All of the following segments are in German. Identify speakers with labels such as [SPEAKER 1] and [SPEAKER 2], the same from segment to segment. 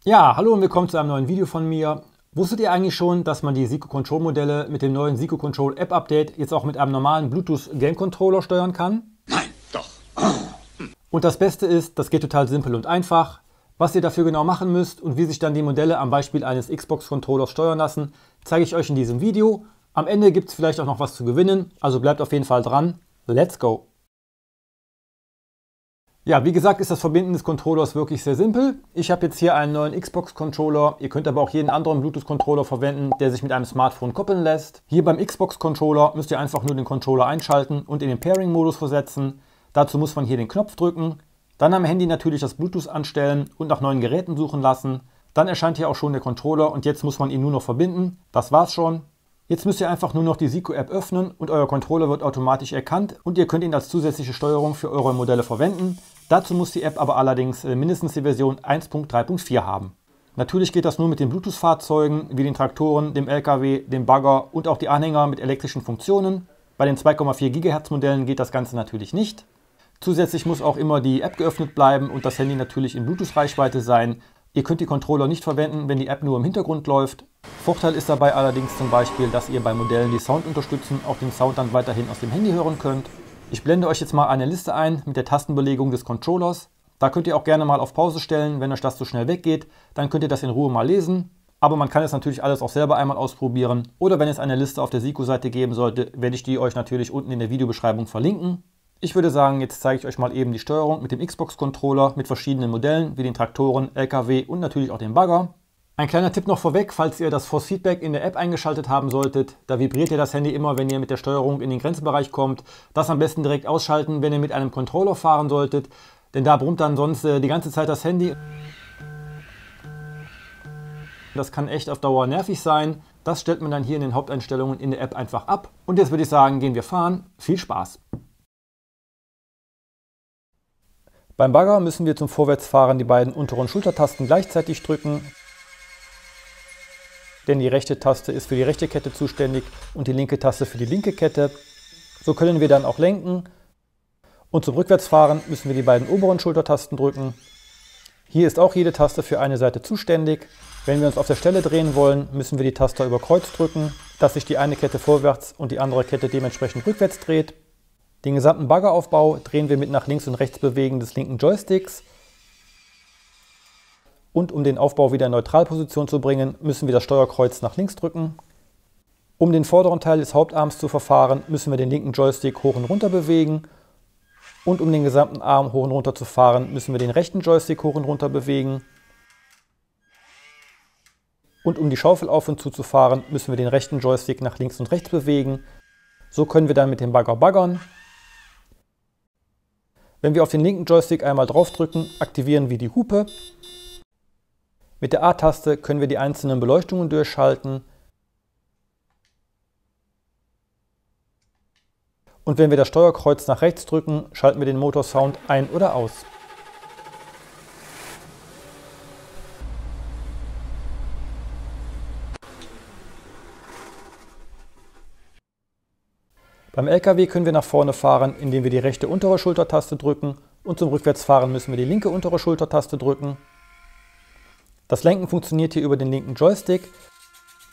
[SPEAKER 1] Ja, hallo und willkommen zu einem neuen Video von mir. Wusstet ihr eigentlich schon, dass man die Zico Control Modelle mit dem neuen Zico Control App Update jetzt auch mit einem normalen Bluetooth Game Controller steuern kann?
[SPEAKER 2] Nein, doch.
[SPEAKER 1] Und das Beste ist, das geht total simpel und einfach. Was ihr dafür genau machen müsst und wie sich dann die Modelle am Beispiel eines Xbox Controllers steuern lassen, zeige ich euch in diesem Video. Am Ende gibt es vielleicht auch noch was zu gewinnen, also bleibt auf jeden Fall dran. Let's go! Ja, wie gesagt, ist das Verbinden des Controllers wirklich sehr simpel. Ich habe jetzt hier einen neuen Xbox-Controller. Ihr könnt aber auch jeden anderen Bluetooth-Controller verwenden, der sich mit einem Smartphone koppeln lässt. Hier beim Xbox-Controller müsst ihr einfach nur den Controller einschalten und in den Pairing-Modus versetzen. Dazu muss man hier den Knopf drücken. Dann am Handy natürlich das Bluetooth anstellen und nach neuen Geräten suchen lassen. Dann erscheint hier auch schon der Controller und jetzt muss man ihn nur noch verbinden. Das war's schon. Jetzt müsst ihr einfach nur noch die Zico-App öffnen und euer Controller wird automatisch erkannt und ihr könnt ihn als zusätzliche Steuerung für eure Modelle verwenden. Dazu muss die App aber allerdings mindestens die Version 1.3.4 haben. Natürlich geht das nur mit den Bluetooth-Fahrzeugen wie den Traktoren, dem LKW, dem Bagger und auch die Anhänger mit elektrischen Funktionen. Bei den 2,4 GHz Modellen geht das Ganze natürlich nicht. Zusätzlich muss auch immer die App geöffnet bleiben und das Handy natürlich in Bluetooth-Reichweite sein. Ihr könnt die Controller nicht verwenden, wenn die App nur im Hintergrund läuft. Vorteil ist dabei allerdings zum Beispiel, dass ihr bei Modellen, die Sound unterstützen, auch den Sound dann weiterhin aus dem Handy hören könnt. Ich blende euch jetzt mal eine Liste ein mit der Tastenbelegung des Controllers. Da könnt ihr auch gerne mal auf Pause stellen, wenn euch das zu schnell weggeht. Dann könnt ihr das in Ruhe mal lesen. Aber man kann es natürlich alles auch selber einmal ausprobieren. Oder wenn es eine Liste auf der Zico-Seite geben sollte, werde ich die euch natürlich unten in der Videobeschreibung verlinken. Ich würde sagen, jetzt zeige ich euch mal eben die Steuerung mit dem Xbox-Controller mit verschiedenen Modellen, wie den Traktoren, LKW und natürlich auch dem Bagger. Ein kleiner Tipp noch vorweg, falls ihr das Force Feedback in der App eingeschaltet haben solltet, da vibriert ja das Handy immer, wenn ihr mit der Steuerung in den Grenzbereich kommt. Das am besten direkt ausschalten, wenn ihr mit einem Controller fahren solltet, denn da brummt dann sonst die ganze Zeit das Handy. Das kann echt auf Dauer nervig sein. Das stellt man dann hier in den Haupteinstellungen in der App einfach ab. Und jetzt würde ich sagen, gehen wir fahren. Viel Spaß! Beim Bagger müssen wir zum Vorwärtsfahren die beiden unteren Schultertasten gleichzeitig drücken, denn die rechte Taste ist für die rechte Kette zuständig und die linke Taste für die linke Kette. So können wir dann auch lenken. Und zum Rückwärtsfahren müssen wir die beiden oberen Schultertasten drücken. Hier ist auch jede Taste für eine Seite zuständig. Wenn wir uns auf der Stelle drehen wollen, müssen wir die Taste über Kreuz drücken, dass sich die eine Kette vorwärts und die andere Kette dementsprechend rückwärts dreht. Den gesamten Baggeraufbau drehen wir mit nach links und rechts bewegen des linken Joysticks. Und um den Aufbau wieder in Neutralposition zu bringen, müssen wir das Steuerkreuz nach links drücken. Um den vorderen Teil des Hauptarms zu verfahren, müssen wir den linken Joystick hoch und runter bewegen. Und um den gesamten Arm hoch und runter zu fahren, müssen wir den rechten Joystick hoch und runter bewegen. Und um die Schaufel auf und zu fahren, müssen wir den rechten Joystick nach links und rechts bewegen. So können wir dann mit dem Bagger baggern. Wenn wir auf den linken Joystick einmal draufdrücken, aktivieren wir die Hupe. Mit der A-Taste können wir die einzelnen Beleuchtungen durchschalten. Und wenn wir das Steuerkreuz nach rechts drücken, schalten wir den Motorsound ein oder aus. Beim LKW können wir nach vorne fahren, indem wir die rechte untere Schultertaste drücken und zum Rückwärtsfahren müssen wir die linke untere Schultertaste drücken. Das Lenken funktioniert hier über den linken Joystick.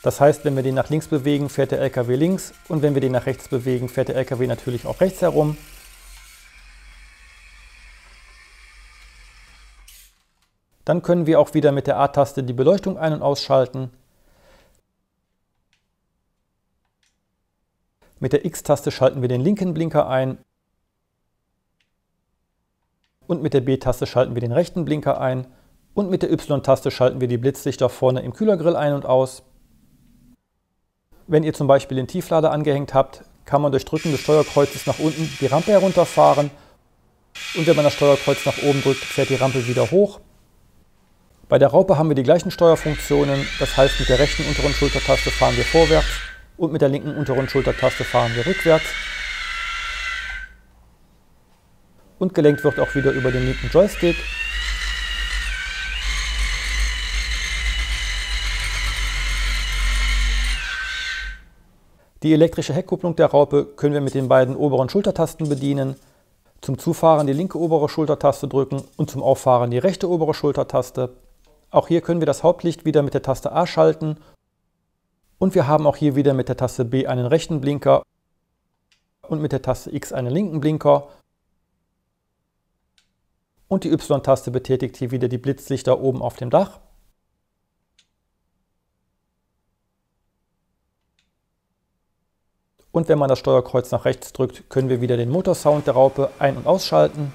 [SPEAKER 1] Das heißt, wenn wir den nach links bewegen, fährt der LKW links und wenn wir den nach rechts bewegen, fährt der LKW natürlich auch rechts herum. Dann können wir auch wieder mit der A-Taste die Beleuchtung ein- und ausschalten. Mit der X-Taste schalten wir den linken Blinker ein und mit der B-Taste schalten wir den rechten Blinker ein und mit der Y-Taste schalten wir die Blitzlichter vorne im Kühlergrill ein und aus. Wenn ihr zum Beispiel den Tieflader angehängt habt, kann man durch Drücken des Steuerkreuzes nach unten die Rampe herunterfahren und wenn man das Steuerkreuz nach oben drückt, fährt die Rampe wieder hoch. Bei der Raupe haben wir die gleichen Steuerfunktionen, das heißt mit der rechten unteren Schultertaste fahren wir vorwärts und mit der linken unteren Schultertaste fahren wir rückwärts. Und gelenkt wird auch wieder über den linken Joystick. Die elektrische Heckkupplung der Raupe können wir mit den beiden oberen Schultertasten bedienen. Zum Zufahren die linke obere Schultertaste drücken und zum Auffahren die rechte obere Schultertaste. Auch hier können wir das Hauptlicht wieder mit der Taste A schalten. Und wir haben auch hier wieder mit der Taste B einen rechten Blinker und mit der Taste X einen linken Blinker. Und die Y-Taste betätigt hier wieder die Blitzlichter oben auf dem Dach. Und wenn man das Steuerkreuz nach rechts drückt, können wir wieder den Motorsound der Raupe ein- und ausschalten.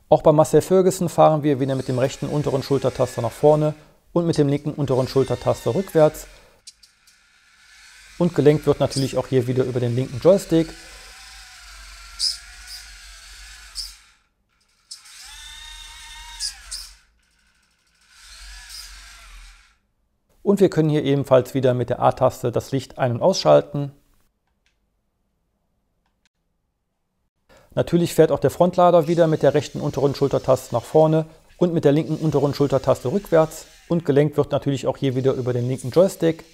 [SPEAKER 1] Auch bei Massey Ferguson fahren wir wieder mit dem rechten unteren Schultertaster nach vorne und mit dem linken unteren Schultertaster rückwärts. Und gelenkt wird natürlich auch hier wieder über den linken Joystick. Und wir können hier ebenfalls wieder mit der A-Taste das Licht ein- und ausschalten. Natürlich fährt auch der Frontlader wieder mit der rechten unteren Schultertaste nach vorne und mit der linken unteren Schultertaste rückwärts. Und gelenkt wird natürlich auch hier wieder über den linken Joystick.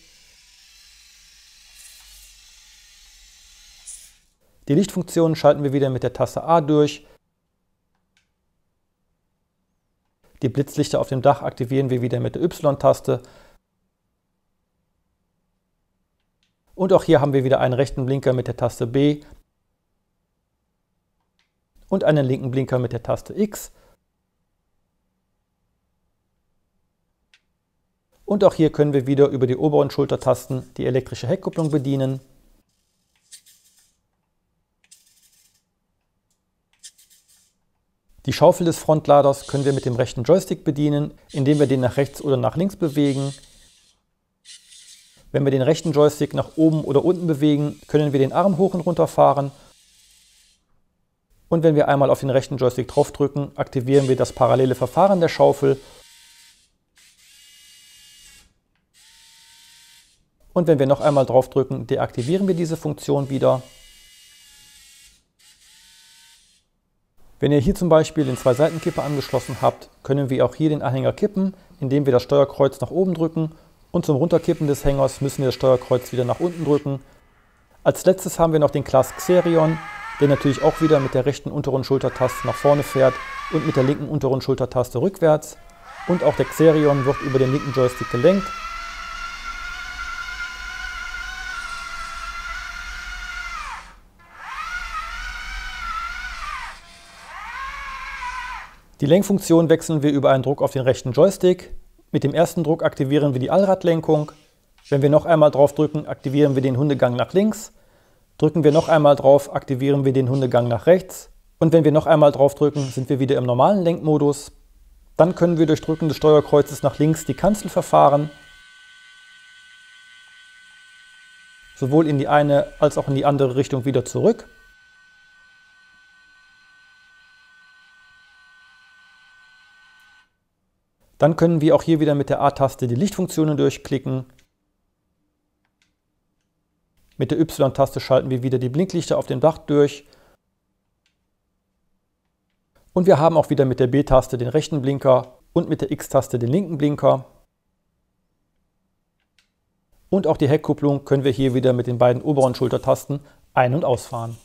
[SPEAKER 1] Die Lichtfunktionen schalten wir wieder mit der Taste A durch. Die Blitzlichter auf dem Dach aktivieren wir wieder mit der Y-Taste. Und auch hier haben wir wieder einen rechten Blinker mit der Taste B und einen linken Blinker mit der Taste X. Und auch hier können wir wieder über die oberen Schultertasten die elektrische Heckkupplung bedienen. Die Schaufel des Frontladers können wir mit dem rechten Joystick bedienen, indem wir den nach rechts oder nach links bewegen. Wenn wir den rechten Joystick nach oben oder unten bewegen, können wir den Arm hoch und runter fahren. Und wenn wir einmal auf den rechten Joystick draufdrücken, aktivieren wir das parallele Verfahren der Schaufel. Und wenn wir noch einmal draufdrücken, deaktivieren wir diese Funktion wieder. Wenn ihr hier zum Beispiel den Zwei-Seitenkipper angeschlossen habt, können wir auch hier den Anhänger kippen, indem wir das Steuerkreuz nach oben drücken. Und zum Runterkippen des Hängers müssen wir das Steuerkreuz wieder nach unten drücken. Als letztes haben wir noch den Class Xerion, der natürlich auch wieder mit der rechten unteren Schultertaste nach vorne fährt und mit der linken unteren Schultertaste rückwärts. Und auch der Xerion wird über den linken Joystick gelenkt. Die Lenkfunktion wechseln wir über einen Druck auf den rechten Joystick. Mit dem ersten Druck aktivieren wir die Allradlenkung. Wenn wir noch einmal drauf drücken, aktivieren wir den Hundegang nach links. Drücken wir noch einmal drauf, aktivieren wir den Hundegang nach rechts. Und wenn wir noch einmal drauf drücken, sind wir wieder im normalen Lenkmodus. Dann können wir durch Drücken des Steuerkreuzes nach links die Kanzel verfahren. Sowohl in die eine als auch in die andere Richtung wieder zurück. Dann können wir auch hier wieder mit der A-Taste die Lichtfunktionen durchklicken. Mit der Y-Taste schalten wir wieder die Blinklichter auf dem Dach durch. Und wir haben auch wieder mit der B-Taste den rechten Blinker und mit der X-Taste den linken Blinker. Und auch die Heckkupplung können wir hier wieder mit den beiden oberen Schultertasten ein- und ausfahren.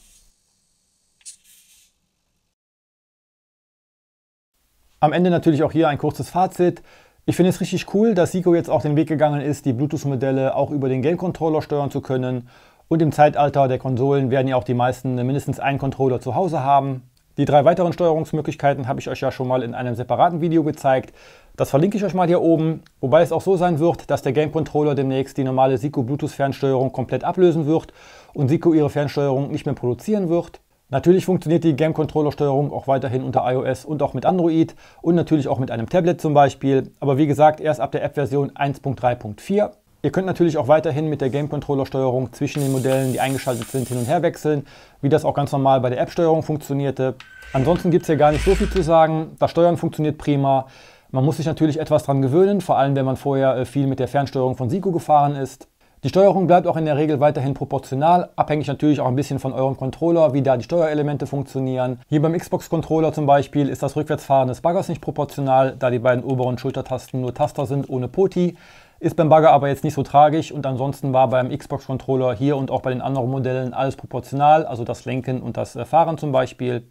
[SPEAKER 1] Am Ende natürlich auch hier ein kurzes Fazit. Ich finde es richtig cool, dass Seiko jetzt auch den Weg gegangen ist, die Bluetooth-Modelle auch über den Game-Controller steuern zu können. Und im Zeitalter der Konsolen werden ja auch die meisten mindestens einen Controller zu Hause haben. Die 3 weiteren Steuerungsmöglichkeiten habe ich euch ja schon mal in einem separaten Video gezeigt. Das verlinke ich euch mal hier oben, wobei es auch so sein wird, dass der Game-Controller demnächst die normale Seiko Bluetooth-Fernsteuerung komplett ablösen wird und Seiko ihre Fernsteuerung nicht mehr produzieren wird. Natürlich funktioniert die Game-Controller-Steuerung auch weiterhin unter iOS und auch mit Android und natürlich auch mit einem Tablet zum Beispiel, aber wie gesagt erst ab der App-Version 1.3.4. Ihr könnt natürlich auch weiterhin mit der Game-Controller-Steuerung zwischen den Modellen, die eingeschaltet sind, hin und her wechseln, wie das auch ganz normal bei der App-Steuerung funktionierte. Ansonsten gibt es hier gar nicht so viel zu sagen. Das Steuern funktioniert prima. Man muss sich natürlich etwas dran gewöhnen, vor allem wenn man vorher viel mit der Fernsteuerung von Seiko gefahren ist. Die Steuerung bleibt auch in der Regel weiterhin proportional, abhängig natürlich auch ein bisschen von eurem Controller, wie da die Steuerelemente funktionieren. Hier beim Xbox-Controller zum Beispiel ist das Rückwärtsfahren des Baggers nicht proportional, da die beiden oberen Schultertasten nur Taster sind ohne Poti. Ist beim Bagger aber jetzt nicht so tragisch und ansonsten war beim Xbox-Controller hier und auch bei den anderen Modellen alles proportional, also das Lenken und das Fahren zum Beispiel.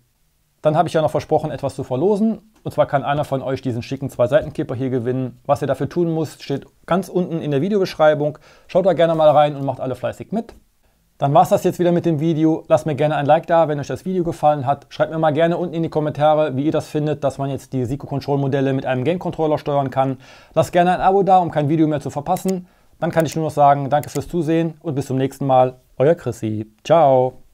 [SPEAKER 1] Dann habe ich ja noch versprochen, etwas zu verlosen. Und zwar kann einer von euch diesen schicken 2-Seitenkipper hier gewinnen. Was ihr dafür tun müsst, steht ganz unten in der Videobeschreibung. Schaut da gerne mal rein und macht alle fleißig mit. Dann war es das jetzt wieder mit dem Video. Lasst mir gerne ein Like da, wenn euch das Video gefallen hat. Schreibt mir mal gerne unten in die Kommentare, wie ihr das findet, dass man jetzt die Zico Control Modelle mit einem Game Controller steuern kann. Lasst gerne ein Abo da, um kein Video mehr zu verpassen. Dann kann ich nur noch sagen, danke fürs Zusehen und bis zum nächsten Mal. Euer Chrissy. Ciao.